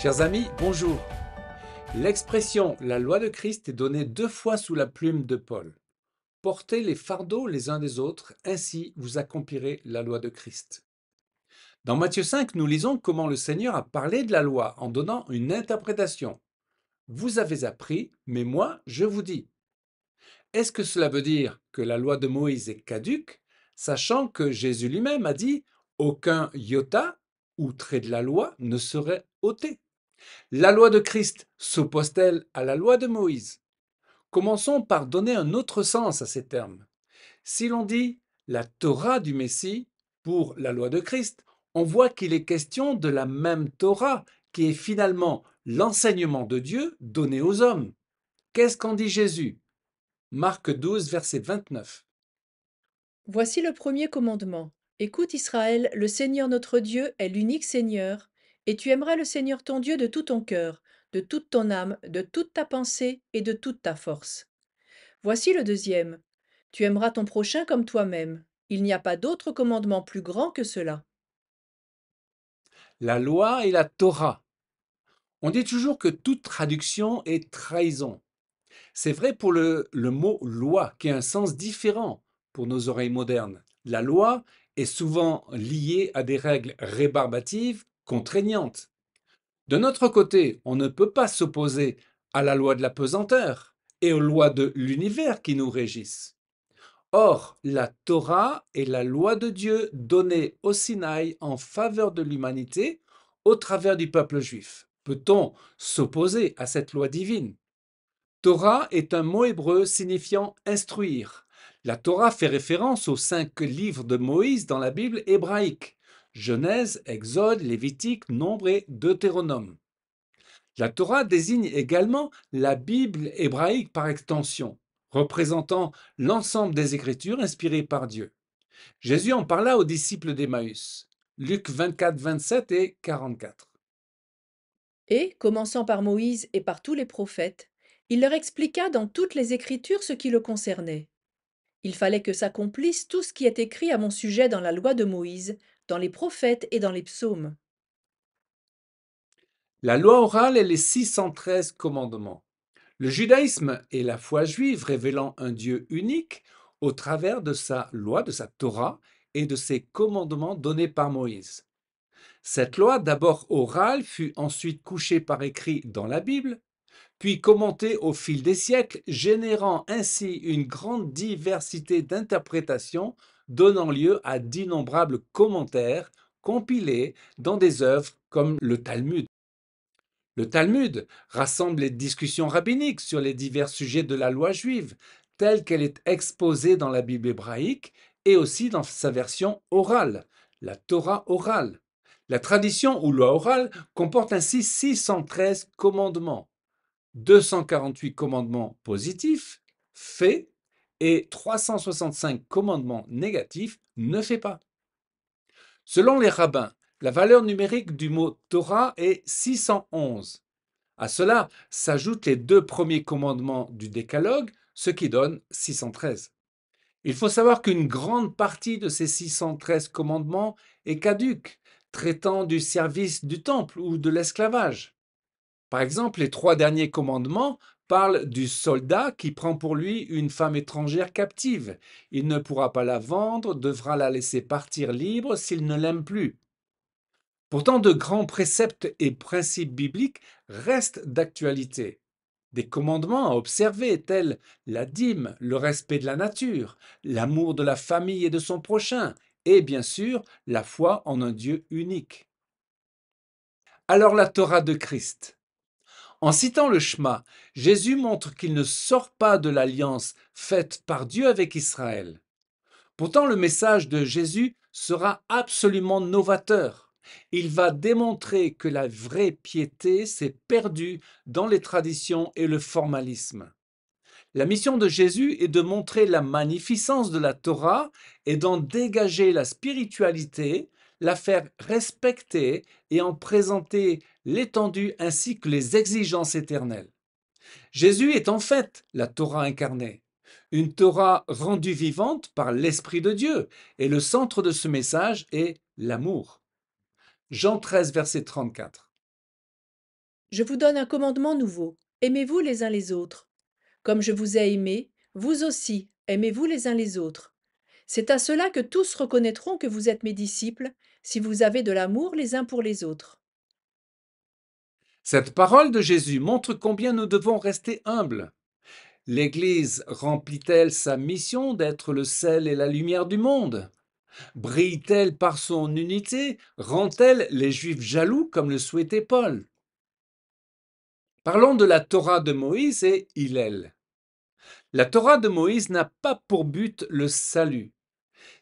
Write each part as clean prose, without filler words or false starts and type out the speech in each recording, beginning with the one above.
Chers amis, bonjour. L'expression «la loi de Christ» est donnée 2 fois sous la plume de Paul. Portez les fardeaux les uns des autres, ainsi vous accomplirez la loi de Christ. Dans Matthieu 5, nous lisons comment le Seigneur a parlé de la loi en donnant une interprétation. Vous avez appris, mais moi je vous dis. Est-ce que cela veut dire que la loi de Moïse est caduque, sachant que Jésus lui-même a dit aucun iota ou trait de la loi ne serait ôté? La loi de Christ s'oppose-t-elle à la loi de Moïse? Commençons par donner un autre sens à ces termes. Si l'on dit la Torah du Messie pour la loi de Christ, on voit qu'il est question de la même Torah qui est finalement l'enseignement de Dieu donné aux hommes. Qu'est-ce qu'en dit Jésus? Marc 12, verset 29. Voici le premier commandement. Écoute Israël, le Seigneur notre Dieu est l'unique Seigneur, et tu aimeras le Seigneur ton Dieu de tout ton cœur, de toute ton âme, de toute ta pensée et de toute ta force. Voici le deuxième. Tu aimeras ton prochain comme toi-même. Il n'y a pas d'autre commandement plus grand que cela. La loi et la Torah. On dit toujours que toute traduction est trahison. C'est vrai pour le mot loi, qui a un sens différent pour nos oreilles modernes. La loi est souvent liée à des règles rébarbatives, contraignantes. De notre côté, on ne peut pas s'opposer à la loi de la pesanteur et aux lois de l'univers qui nous régissent. Or, la Torah est la loi de Dieu donnée au Sinaï en faveur de l'humanité au travers du peuple juif. Peut-on s'opposer à cette loi divine? Torah est un mot hébreu signifiant instruire. La Torah fait référence aux 5 livres de Moïse dans la Bible hébraïque: Genèse, Exode, Lévitique, Nombre et Deutéronome. La Torah désigne également la Bible hébraïque par extension, représentant l'ensemble des Écritures inspirées par Dieu. Jésus en parla aux disciples d'Emmaüs. Luc 24, 27 et 44. Et, commençant par Moïse et par tous les prophètes, il leur expliqua dans toutes les Écritures ce qui le concernait. Il fallait que s'accomplisse tout ce qui est écrit à mon sujet dans la loi de Moïse, dans les prophètes et dans les psaumes. La loi orale et les 613 commandements. Le judaïsme est la foi juive révélant un Dieu unique au travers de sa loi, de sa Torah et de ses commandements donnés par Moïse. Cette loi, d'abord orale, fut ensuite couchée par écrit dans la Bible, puis commentée au fil des siècles, générant ainsi une grande diversité d'interprétations, donnant lieu à d'innombrables commentaires compilés dans des œuvres comme le Talmud. Le Talmud rassemble les discussions rabbiniques sur les divers sujets de la loi juive, telle qu'elle est exposée dans la Bible hébraïque et aussi dans sa version orale, la Torah orale. La tradition ou loi orale comporte ainsi 613 commandements, 248 commandements positifs, faits, et 365 commandements négatifs, ne fait pas. Selon les rabbins, la valeur numérique du mot Torah est 611. À cela s'ajoutent les 2 premiers commandements du Décalogue, ce qui donne 613. Il faut savoir qu'une grande partie de ces 613 commandements est caduque, traitant du service du temple ou de l'esclavage. Par exemple, les 3 derniers commandements parlent du soldat qui prend pour lui une femme étrangère captive. Il ne pourra pas la vendre, devra la laisser partir libre s'il ne l'aime plus. Pourtant, de grands préceptes et principes bibliques restent d'actualité. Des commandements à observer tels la dîme, le respect de la nature, l'amour de la famille et de son prochain, et bien sûr la foi en un Dieu unique. Alors la Torah de Christ. En citant le Shema, Jésus montre qu'il ne sort pas de l'alliance faite par Dieu avec Israël. Pourtant, le message de Jésus sera absolument novateur. Il va démontrer que la vraie piété s'est perdue dans les traditions et le formalisme. La mission de Jésus est de montrer la magnificence de la Torah et d'en dégager la spiritualité, la faire respecter et en présenter l'étendue ainsi que les exigences éternelles. Jésus est en fait la Torah incarnée, une Torah rendue vivante par l'Esprit de Dieu, et le centre de ce message est l'amour. Jean 13, verset 34. Je vous donne un commandement nouveau. Aimez-vous les uns les autres. Comme je vous ai aimé, vous aussi, aimez-vous les uns les autres. C'est à cela que tous reconnaîtront que vous êtes mes disciples, si vous avez de l'amour les uns pour les autres. Cette parole de Jésus montre combien nous devons rester humbles. L'Église remplit-elle sa mission d'être le sel et la lumière du monde? Brille-t-elle par son unité? Rend-elle les Juifs jaloux comme le souhaitait Paul? Parlons de la Torah de Moïse et Hillel. La Torah de Moïse n'a pas pour but le salut.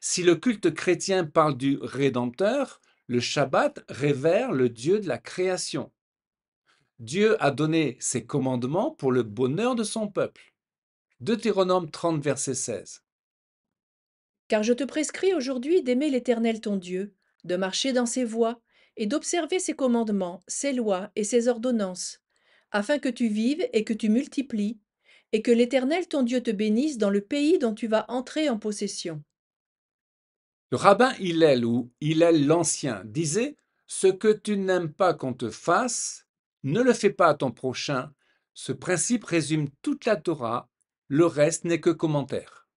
Si le culte chrétien parle du Rédempteur, le Shabbat révère le Dieu de la création. Dieu a donné ses commandements pour le bonheur de son peuple. Deutéronome 30, verset 16. Car je te prescris aujourd'hui d'aimer l'Éternel ton Dieu, de marcher dans ses voies, et d'observer ses commandements, ses lois et ses ordonnances, afin que tu vives et que tu multiplies, et que l'Éternel ton Dieu te bénisse dans le pays dont tu vas entrer en possession. Le rabbin Hillel ou Hillel l'Ancien disait: ce que tu n'aimes pas qu'on te fasse, ne le fais pas à ton prochain. Ce principe résume toute la Torah, le reste n'est que commentaire.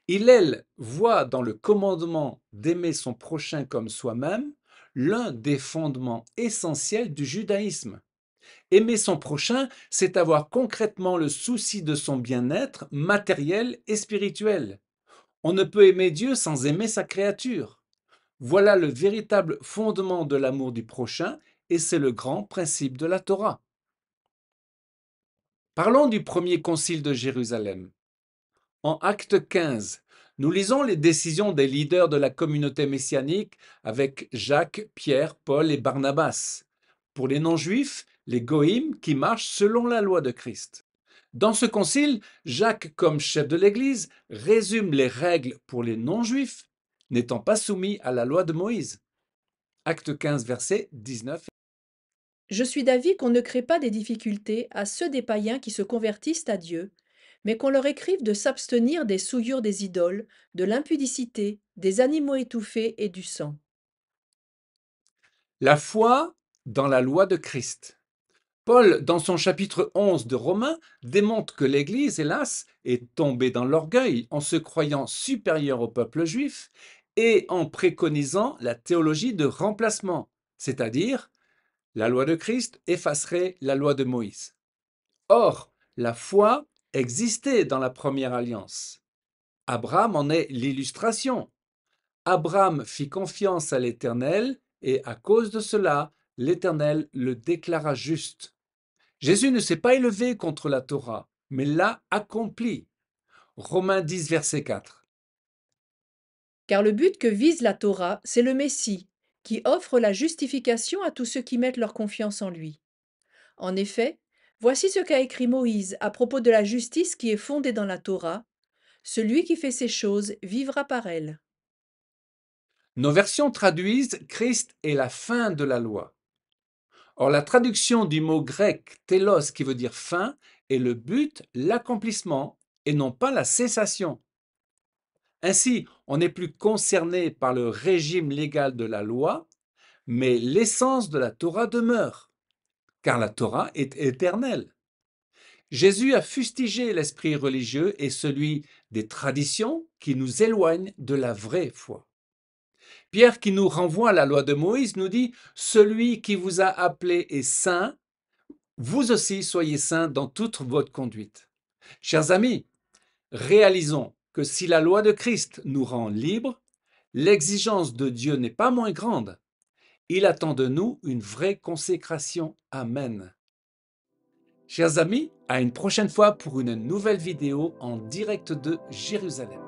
Hillel voit dans le commandement d'aimer son prochain comme soi-même l'un des fondements essentiels du judaïsme. Aimer son prochain, c'est avoir concrètement le souci de son bien-être matériel et spirituel. On ne peut aimer Dieu sans aimer sa créature. Voilà le véritable fondement de l'amour du prochain et c'est le grand principe de la Torah. Parlons du premier concile de Jérusalem. En Acte 15, nous lisons les décisions des leaders de la communauté messianique avec Jacques, Pierre, Paul et Barnabas. Pour les non-juifs, les goïms qui marchent selon la loi de Christ. Dans ce concile, Jacques, comme chef de l'Église, résume les règles pour les non-juifs n'étant pas soumis à la loi de Moïse. Acte 15, versets 19. Je suis d'avis qu'on ne crée pas des difficultés à ceux des païens qui se convertissent à Dieu, mais qu'on leur écrive de s'abstenir des souillures des idoles, de l'impudicité, des animaux étouffés et du sang. La foi dans la loi de Christ. Paul, dans son chapitre 11 de Romains, démontre que l'Église, hélas, est tombée dans l'orgueil en se croyant supérieure au peuple juif et en préconisant la théologie de remplacement, c'est-à-dire la loi de Christ effacerait la loi de Moïse. Or, la foi existait dans la première alliance. Abraham en est l'illustration. Abraham fit confiance à l'Éternel et à cause de cela, l'Éternel le déclara juste. Jésus ne s'est pas élevé contre la Torah, mais l'a accompli. Romains 10, verset 4. Car le but que vise la Torah, c'est le Messie, qui offre la justification à tous ceux qui mettent leur confiance en lui. En effet, voici ce qu'a écrit Moïse à propos de la justice qui est fondée dans la Torah. Celui qui fait ces choses vivra par elles. Nos versions traduisent Christ est la fin de la loi. Or, la traduction du mot grec télos qui veut dire fin est le but, l'accomplissement et non pas la cessation. Ainsi, on n'est plus concerné par le régime légal de la loi, mais l'essence de la Torah demeure, car la Torah est éternelle. Jésus a fustigé l'esprit religieux et celui des traditions qui nous éloignent de la vraie foi. Pierre, qui nous renvoie à la loi de Moïse, nous dit: celui qui vous a appelé est saint, vous aussi soyez saints dans toute votre conduite. Chers amis, réalisons que si la loi de Christ nous rend libres, l'exigence de Dieu n'est pas moins grande. Il attend de nous une vraie consécration. Amen. Chers amis, à une prochaine fois pour une nouvelle vidéo en direct de Jérusalem.